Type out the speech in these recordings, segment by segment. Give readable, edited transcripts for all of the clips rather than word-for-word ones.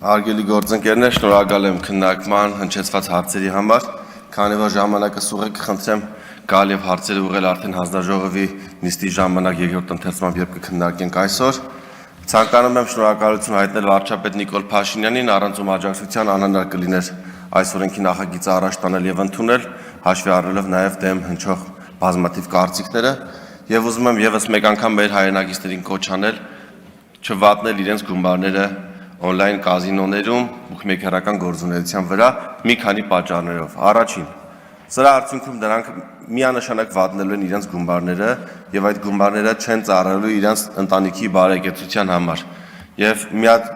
Արգելի գործընկերներ, շնորհակալ եմ քննարկման հնչեցված հարցերի համար, քանի որ ժամանակը սուղ է, կխնդրեմ գալ եւ հարցերը ուղղել արդեն հանձնաժողովի նիստի ժամանակ երկրորդ ընթերցմամբ երբ կքննարկենք այսօր։ Ցանկանում եմ շնորհակալություն հայտնել վարչապետ Նիկոլ Փաշինյանին, առանց ում աջակցության անհնար կլիներ այս օրենքի նախագիծը առաջ տանել եւ ընդունել, հաշվի առնելով նաեւ դեմ հնչող բազմաթիվ կարծիքները, եւ ուզում եմ եւս մեկ անգամ մեր հայրենագիստերին կոչ անել չվատնել իրենց գումարները on-line կազինոներում բուքմեյքերական գործունեության վրա մի քանի պատճառներով։ Առաջին, սրա արդյունքում դրանք միանշանակ վատնելու են իրենց գումարները եւ այդ գումարները չեն ծառայելու իրենց ընտանիքի բարեկեցության համար։ Եվ մի հատ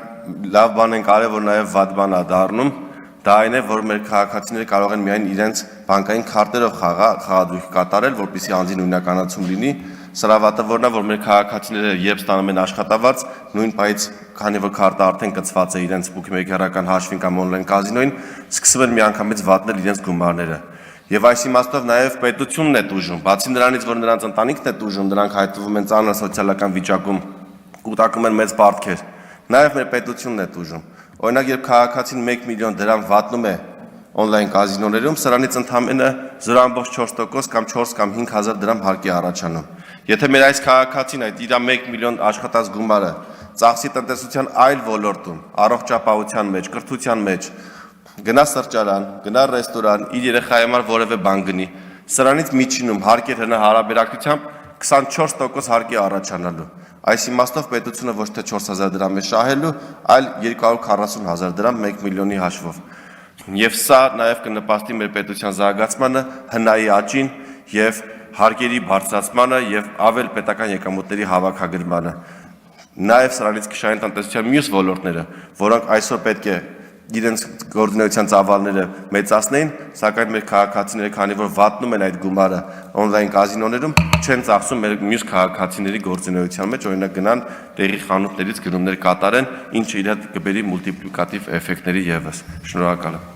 լավ բան են կարևոր նաեւ վատ բան է դառնում, դա այն է, որ մեր քաղաքացիները կարող են միայն իրենց բանկային քարտերով խաղադրույք կատարել, որպեսզի անձի նույնականացում լինի։ Սրա վատը որն է, որ մեր քաղաքացիները երբ ստանում են աշխատավարձ, նույն պայից, քանի որ քարտը արդեն կցված է իրենց բուքմեյքերական հաշվին կամ on-line կազինոյին, սկսում են միանգամից վատնել իրենց գումարները։ Եվ այս իմաստով նաև պետությունն է տուժում, բացի նրանից, որ նրանց ընտանիքն է տուժում, նրանք հայտնվում են ծանր սոցիալական վիճակում, կուտակում են մեծ պարտքեր, նաև մեր պետությունն է տուժում։ Օրինակ, երբ քաղաքացին 1 միլիոն դրամ վատնում է on-line կազինոներում, սրանից ընդամենը 0.4% կամ 4 կամ 5,000 դրամ հարկ է առաջանում։ Եթե մեր այս քաղաքացին այդ իր 1 միլիոն աշխատած գումարը ծախսի տնտեսության այլ ոլորտում, առողջապահության մեջ, կրթության մեջ, գնա սրճարան, գնա ռեստորան, իր երեխայի համար որևէ բան գնի, սրանից միջինում հարկեր հնա հարաբերակցությամբ 24% հարկ է առաջանալու։ Այս իմաստով պետությունը ոչ թե 4,000 դրամ է շահելու, այլ 240,000 դրամ 1 միլիոնի հաշվով։ Եվ սա նաև կնպաստի մեր պետության զարգացմանը, հնայի աճին եւ հարկերի բարձրացմանը եւ ավել պետական եկամուտների հավաքագրմանը։ Նաև սրանից կշահեն տնտեսության մյուս ոլորտները, որոնք այսօր պետք է իրենց գործունեության ծավալները մեծացնեին, սակայն մեր քաղաքացիները, քանի որ վատնում են այդ գումարը on-line կազինոներում, չեն ծախսում մեր մյուս քաղաքացիների գործունեության մեջ, օրինակ գնան տեղի խանութներից գնումներ կատարեն, ինչը իր հետ կբերի մուլտիպլիկատիվ էֆեկտների եւս։ Շնորհակալ եմ։